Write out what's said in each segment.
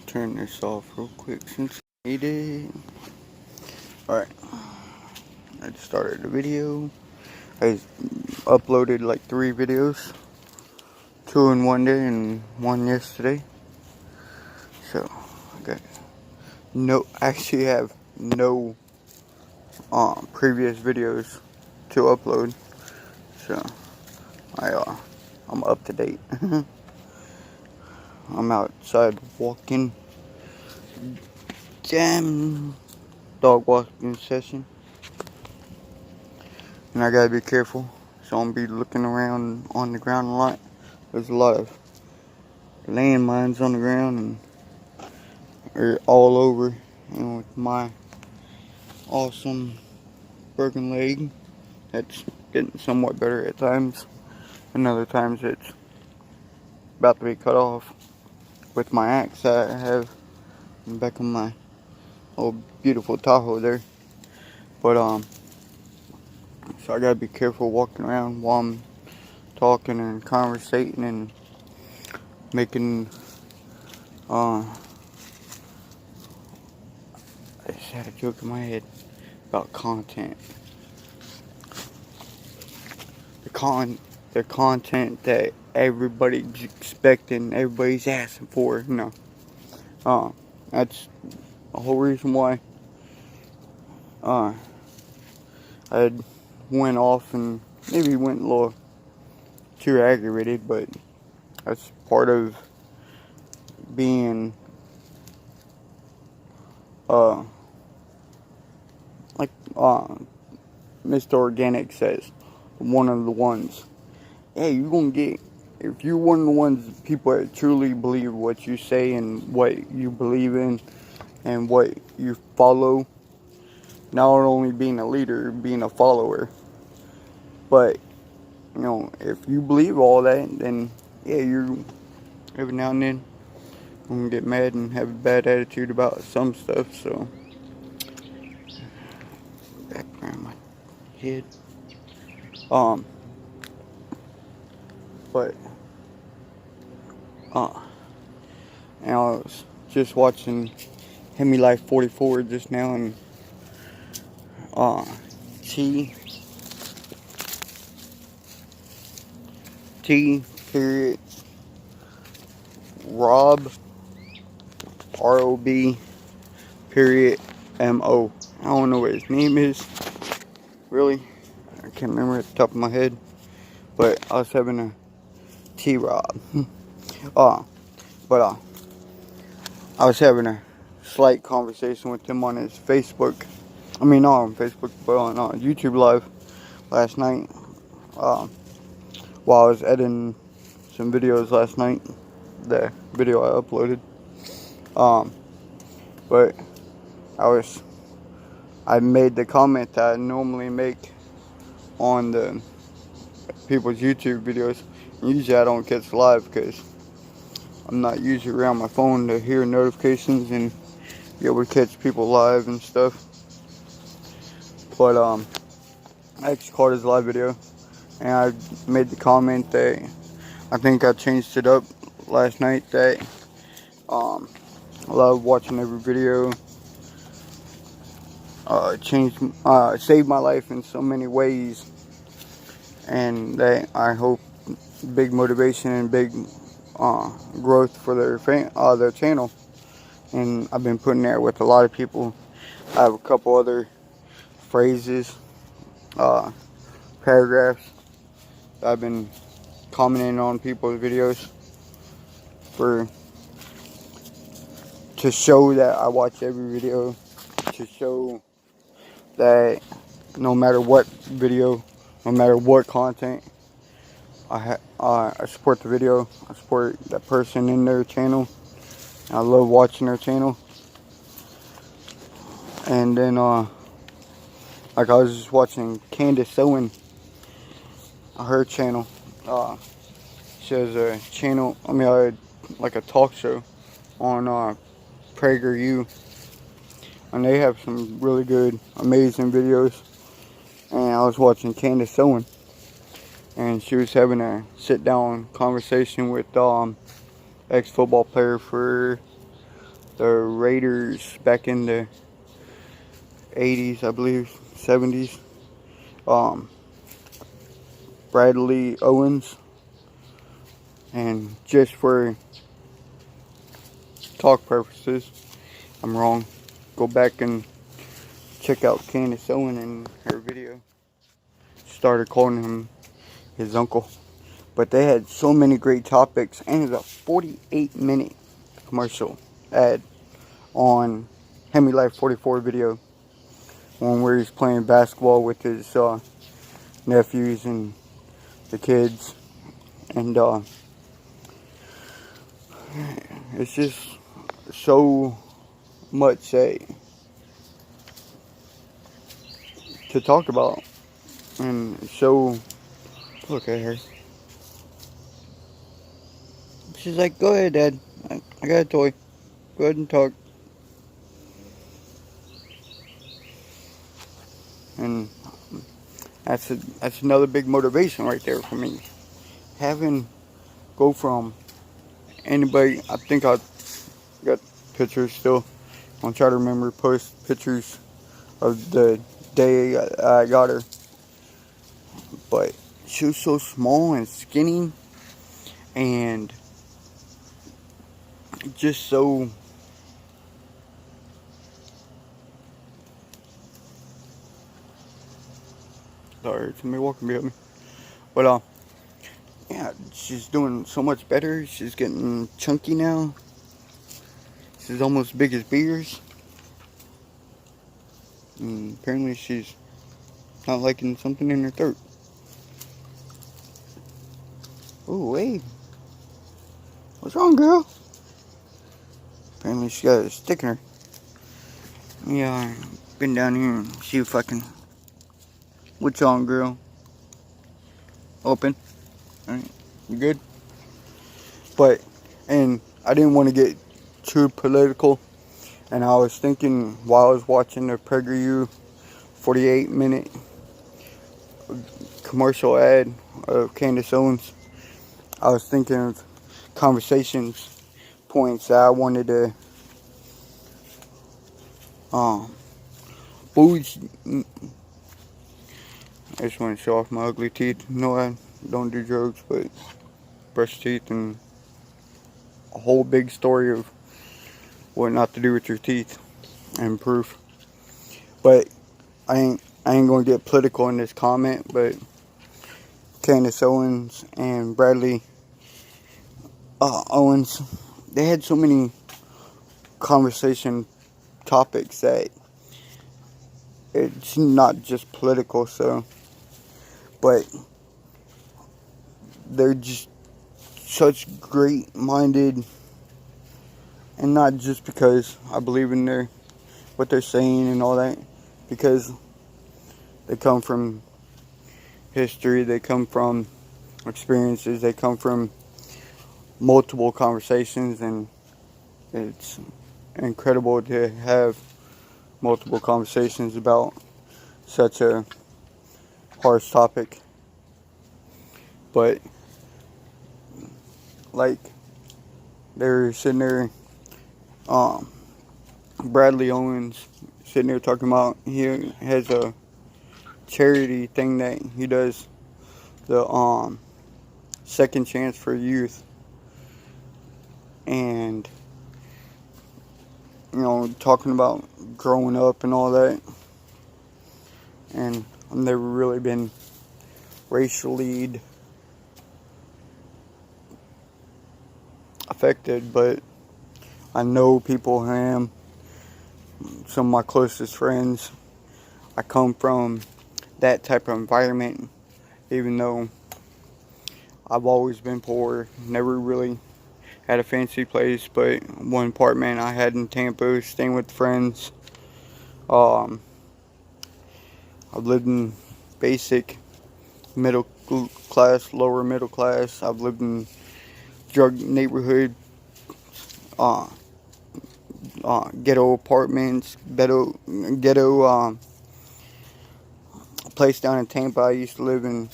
turn this off real quick since I need it. Alright, I just started the video. I uploaded like 3 videos. 2 in one day and 1 yesterday. So, I actually have no previous videos to upload. So, I'm up to date. I'm outside walking. Damn dog walking session. And I gotta be careful. So I'm gonna be looking around on the ground a lot. There's a lot of landmines on the ground and they're all over. And with my awesome broken leg, that's getting somewhat better at times. And other times it's about to be cut off. With my axe I have in the back of my old beautiful Tahoe there. But so I gotta be careful walking around while I'm talking and conversating and making I just had a joke in my head about content. The content that everybody's expecting, everybody's asking for, you know. That's the whole reason why I went off and maybe went a little too aggravated, but that's part of being like Mr. Organic says, one of the ones. Hey, you're gonna get, if you're one of the ones, people that truly believe what you say and what you believe in and what you follow, not only being a leader, being a follower, but, you know, if you believe all that, then, yeah, you're, every now and then, I'm gonna get mad and have a bad attitude about some stuff, so, back around my head, but, and I was just watching Hemi Life 44 just now, and, T period Rob ROB period MO. I don't know what his name is, really. I can't remember at the top of my head, but I was having a T-Rob. But I was having a slight conversation with him on his Facebook. I mean, not on Facebook, but on YouTube Live last night. While I was editing some videos last night, the video I uploaded. But I made the comment that I normally make on the people's YouTube videos. And usually I don't catch live because I'm not usually around my phone to hear notifications and be able to catch people live and stuff. But I actually caught his live video and I made the comment that I think I changed it up last night, that I love watching every video. Saved my life in so many ways, and that I hope big motivation and big growth for their channel. And I've been putting that with a lot of people. I have a couple other phrases, paragraphs that I've been commenting on people's videos to show that I watch every video, to show that no matter what video, no matter what content, I support the video, I support that person in their channel, I love watching their channel. And then, like I was just watching Candace Owen, her channel. She has a channel, like a talk show on PragerU. And they have some really good, amazing videos. And I was watching Candace Owen, and she was having a sit-down conversation with ex-football player for the Raiders back in the 80s, I believe, 70s. Bradley Owens. And just for talk purposes, I'm wrong. Go back and check out Candace Owens in her video. Started calling him his uncle. But they had so many great topics, and it's a 48-minute commercial ad on Hemi Life 44 video, one where he's playing basketball with his nephews and the kids, and it's just so much to talk about, and so look at her. She's like, "Go ahead, Dad. I got a toy. Go ahead and talk." And that's another big motivation right there for me. Go from anybody. I think I got pictures still. I'll try to remember post pictures of the day I got her. But she was so small and skinny, and just so sorry, somebody walking behind me. But yeah, she's doing so much better. She's getting chunky now. She's almost big as Beers. And apparently she's not liking something in her throat. Oh, hey. What's wrong, girl? Apparently she got a stick in her. Yeah, been down here and see if I can. What's on, girl? Open. Alright, you good? But, and I didn't want to get too political. And I was thinking while I was watching the PragerU 48-minute commercial ad of Candace Owens, I was thinking of conversations points that I wanted to boost. I just want to show off my ugly teeth. No, I don't do drugs, but brush teeth and a whole big story of what not to do with your teeth and proof. But I ain't gonna get political in this comment, but Candace Owens and Bradley Owens, they had so many conversation topics that it's not just political, so, but they're just such great-minded, and not just because I believe in what they're saying and all that, because they come from history, they come from experiences, they come from multiple conversations, and it's incredible to have multiple conversations about such a harsh topic. But like they're sitting there, Bradley Owens sitting there talking about he has a charity thing that he does, the Second Chance for Youth, and talking about growing up and all that. And I've never really been racially affected, but I know people who am. Some of my closest friends, I come from that type of environment, even though I've always been poor, never really had a fancy place, but one apartment I had in Tampa, staying with friends. I've lived in basic middle class, lower middle class. I've lived in drug neighborhood, ghetto apartments, ghetto place down in Tampa I used to live in.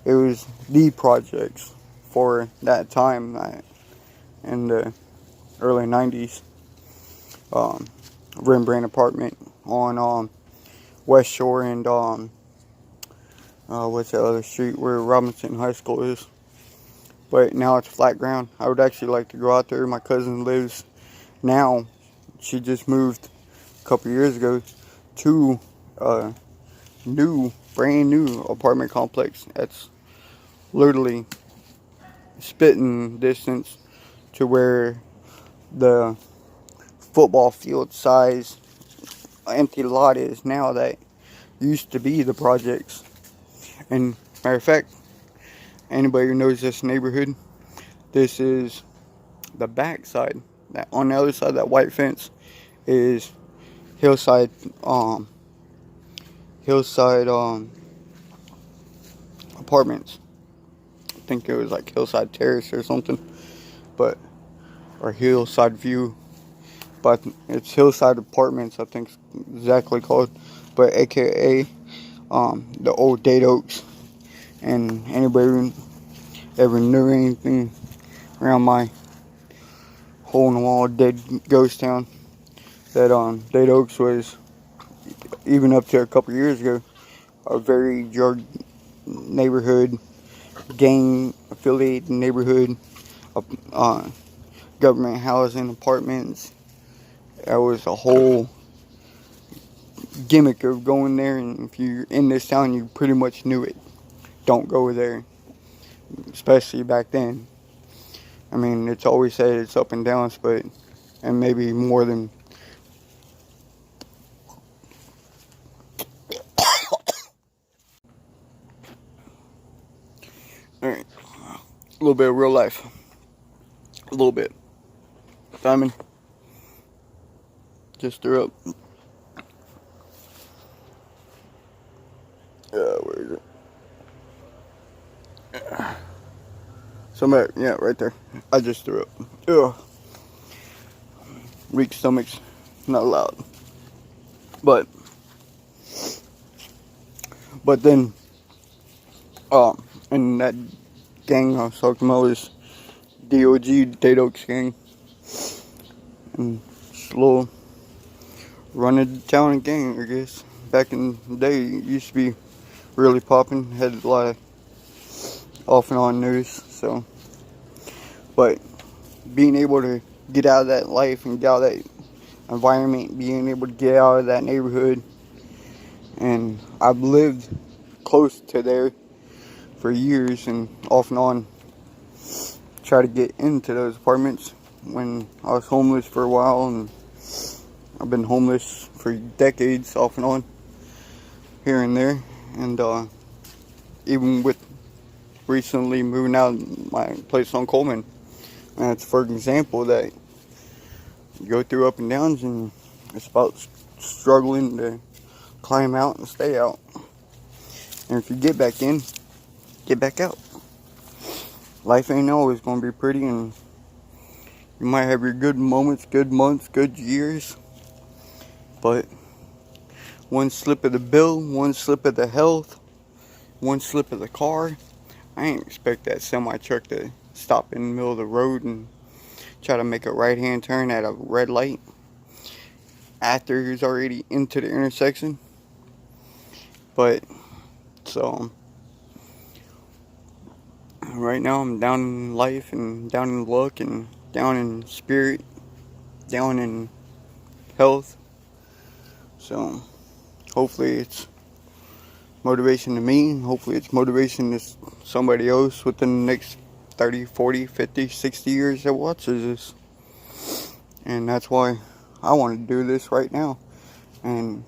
It was the projects for that time in the early 90s. Rembrandt apartment on West Shore and what's the other street where Robinson High School is. But now it's flat ground. I would actually like to go out there. My cousin lives now. She just moved a couple years ago to a brand new apartment complex that's literally spitting distance to where the football field size empty lot is now that used to be the projects. And matter of fact, anybody who knows this neighborhood, this is the back side. That on the other side of that white fence is hillside apartments. I think it was like Hillside Terrace or something, or Hillside View, but it's Hillside Apartments, I think it's exactly called, but AKA the old Dade Oaks. And anybody ever knew anything around my hole in the wall dead ghost town, that Dade Oaks was, even up to a couple years ago, a very drug neighborhood, gang affiliated neighborhood, government housing, apartments. That was a whole gimmick of going there, and if you're in this town, you pretty much knew it. Don't go there, especially back then. I mean, it's always said it's up and downs, and maybe more than. Alright, a little bit of real life. A little bit. Simon just threw up. Where is it? Somewhere, yeah, right there. I just threw up. Ugh. Weak stomachs, not allowed. But then, and that gang I was talking about was DOG, Dade Oaks gang. And just a little running town gang, I guess. Back in the day, it used to be really popping. Had a lot of off and on news, so. But being able to get out of that life and get out of that environment, being able to get out of that neighborhood, and I've lived close to there for years and off and on try to get into those apartments when I was homeless for a while, and I've been homeless for decades off and on here and there, and even with recently moving out of my place on Coleman, and that's for example that you go through up and downs, and it's about struggling to climb out and stay out. And if you get back in, get back out. Life ain't always going to be pretty, and you might have your good moments, good months, good years, but one slip of the bill, one slip of the health, one slip of the car, I ain't expect that semi truck to stop in the middle of the road and try to make a right hand turn at a red light after he's already into the intersection. But so right now I'm down in life and down in luck and down in spirit, down in health. So hopefully it's motivation to me. Hopefully it's motivation to somebody else within the next 30, 40, 50, 60 years that watches this. And that's why I want to do this right now. And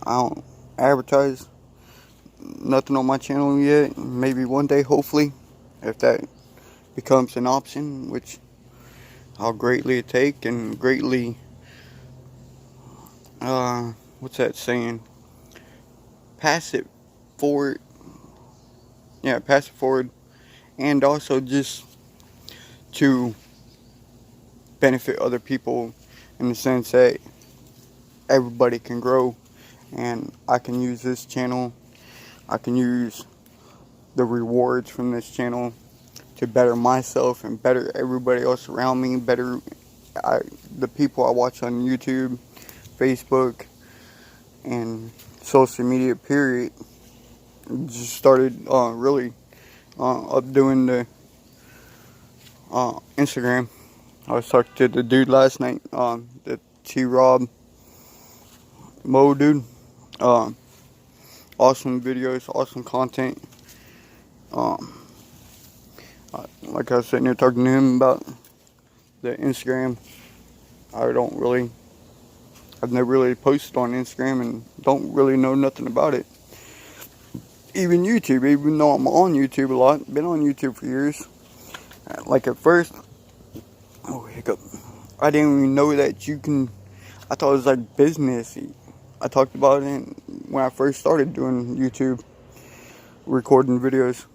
I don't advertise nothing on my channel yet. Maybe one day, hopefully, if that becomes an option, which I'll greatly take and greatly, what's that saying? Pass it forward. Yeah, pass it forward. And also just to benefit other people in the sense that everybody can grow, and I can use this channel, I can use the rewards from this channel to better myself and better everybody else around me, better the people I watch on YouTube, Facebook, and social media period just started really up doing the Instagram. I was talking to the dude last night, the T-Rob Mo dude. Awesome videos, awesome content. Like I was sitting here talking to him about the Instagram. I've never really posted on Instagram and don't really know nothing about it. Even YouTube, even though I'm on YouTube a lot, been on YouTube for years. Like at first, hiccup. I didn't even know that you can, I thought it was like business. I talked about it when I first started doing YouTube, recording videos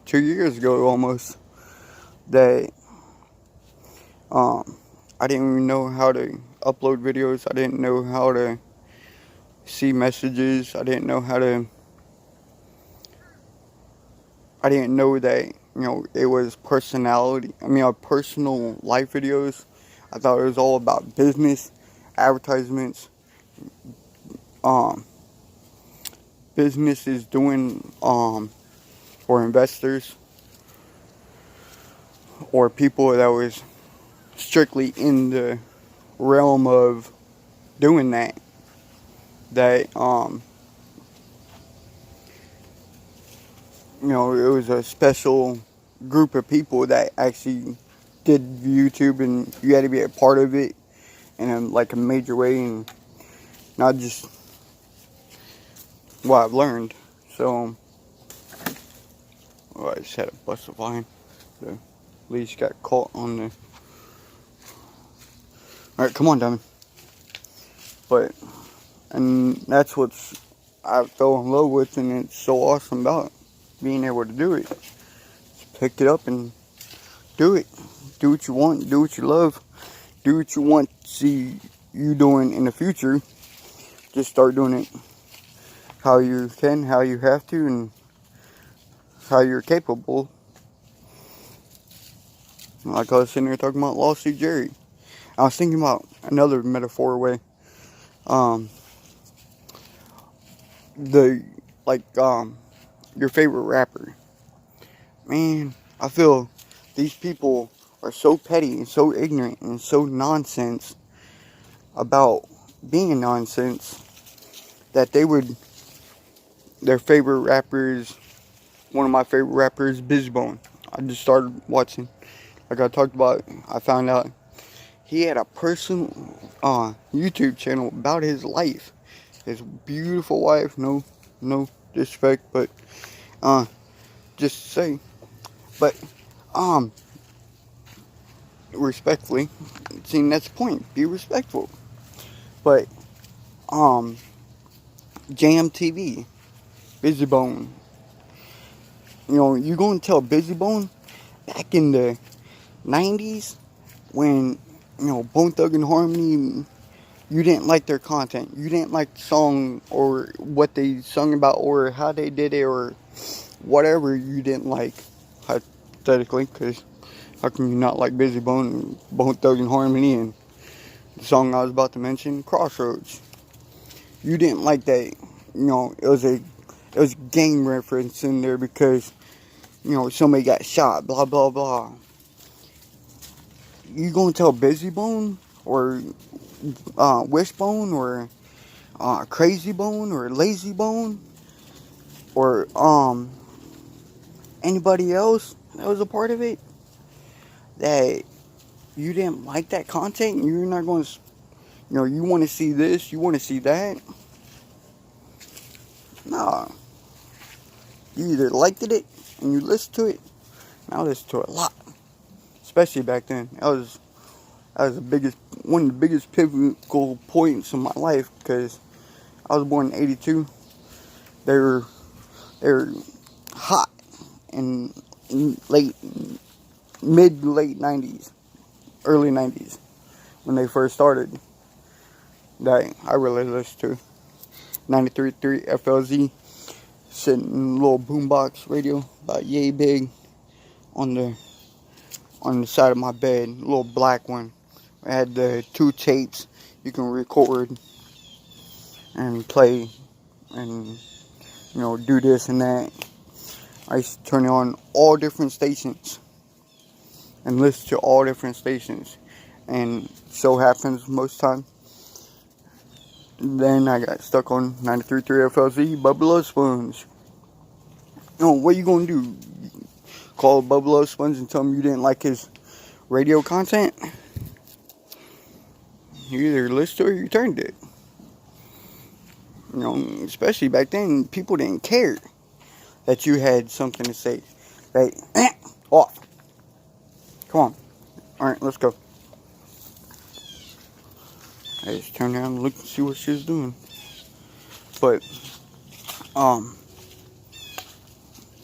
2 years ago almost, that I didn't even know how to upload videos. I didn't know how to see messages. I didn't know that, it was personal life videos. I thought it was all about business, advertisements, businesses doing, or investors, or people that was strictly in the realm of doing that. It was a special group of people that actually did YouTube, and you had to be a part of it in like a major way, and not just what I've learned. So, I just had a bust of line. The leash got caught on the. Alright, come on, Diamond. And that's what I fell in love with, and it's so awesome about being able to do it. Just pick it up and do it. Do what you want, do what you love, do what you want to see you doing in the future. Just start doing it how you can, how you have to, and how you're capable. Like I was sitting here talking about Lawsuit Jerry. I was thinking about another metaphor way. Your favorite rapper. Man, I feel these people are so petty and so ignorant and so nonsense about being nonsense that their favorite rappers, one of my favorite rappers, Bizzy Bone. I just started watching, like I talked about, I found out he had a personal YouTube channel about his life. His beautiful wife, no disrespect, but just to say, but respectfully, see, that's the point, be respectful. But Jam TV, Bizzy Bone, you're going to tell Bizzy Bone back in the 90s when Bone Thug and Harmony, you didn't like their content, you didn't like the song or what they sung about or how they did it or whatever you didn't like, hypothetically, because how can you not like Bizzy Bone Thug and Harmony, and the song I was about to mention, Crossroads? You didn't like that. It was a gang reference in there because somebody got shot, blah blah blah. You gonna tell Bizzy Bone or Wishbone or Crazy Bone or Lazy Bone or anybody else that was a part of it that you didn't like that content, and you're not going to, you want to see this, you want to see that? Nah. You either liked it and you listened to it, and I listened to it a lot, especially back then. That was one of the biggest pivotal points in my life, because I was born in 82. They were hot in mid to late 90s, early 90s, when they first started. That I really listened to 93.3 FLZ, sitting in a little boombox radio about yay big on the side of my bed, a little black one I had the 2 tapes you can record and play and, do this and that. I used to turn it on all different stations and listen to all different stations. And so happens most time. Then I got stuck on 93.3 FLZ, Bubba Love Sponge. What you gonna do? Call Bubba Love Sponge and tell him you didn't like his radio content? You either listened to it or you turned it. Especially back then, people didn't care that you had something to say. Off. Come on. Alright, let's go. I just turned around and looked and see what she was doing. But, and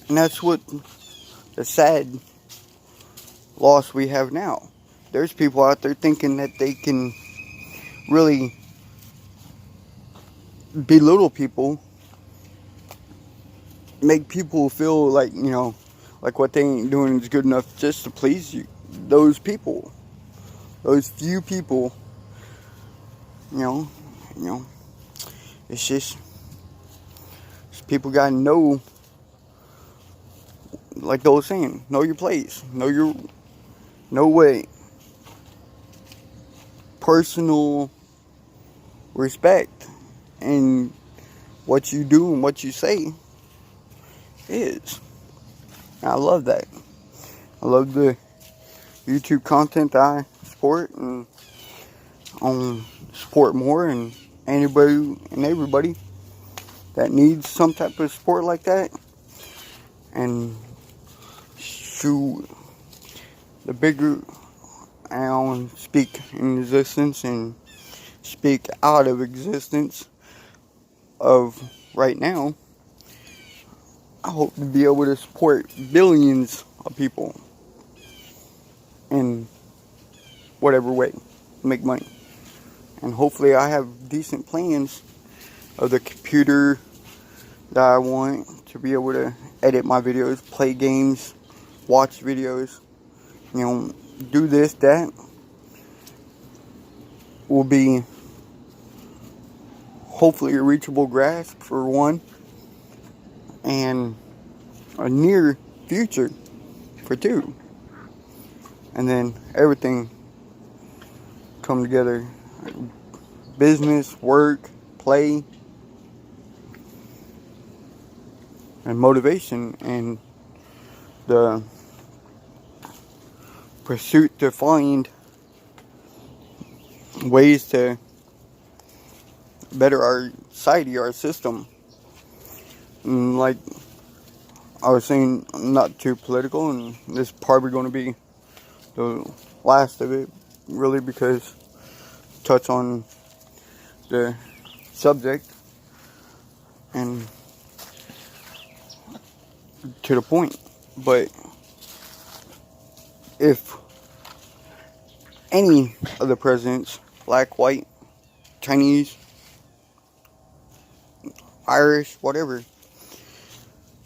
that's what the sad loss we have now. There's people out there thinking that they can really belittle people, make people feel like, like what they ain't doing is good enough just to please you. Those people, those few people, it's just people gotta know, like they were saying, know your place, know what personal respect and what you do and what you say is. And I love that. I love the YouTube content that I support and support more, and anybody and everybody that needs some type of support like that. And shoot, the bigger I want to speak in existence and speak out of existence of right now, I hope to be able to support billions of people in whatever way, make money. And hopefully I have decent plans of the computer that I want to be able to edit my videos, play games, watch videos, do this, that. Will be hopefully a reachable grasp for one, and a near future for two. And then everything come together. Business, work, play, and motivation, and the pursuit to find ways to better our society, our system. And like I was saying, I'm not too political, and this is probably going to be the last of it, really, because touch on the subject and to the point. But if any of the presidents, black, white, Chinese, Irish, whatever,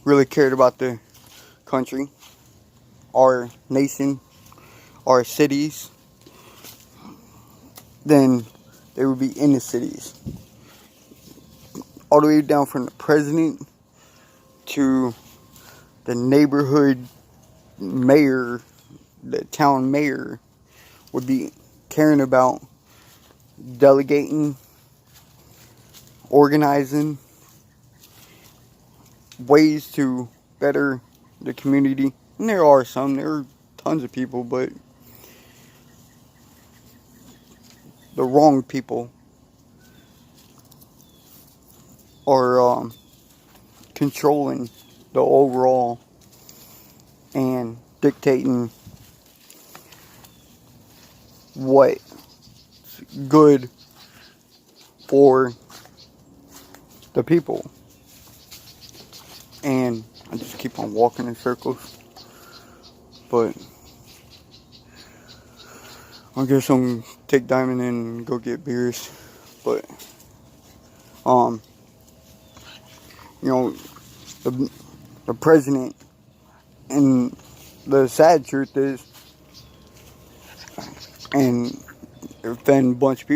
really cared about the country, our nation, our cities, then they would be in the cities. All the way down from the president to the neighborhood mayor, the town mayor, would be caring about delegating, organizing, ways to better the community. And there are tons of people, but the wrong people are controlling the overall and dictating what's good for the people. And I just keep on walking in circles. But I guess I'm gonna take Diamond and go get beers. But the president, and the sad truth is, and offend a bunch of people.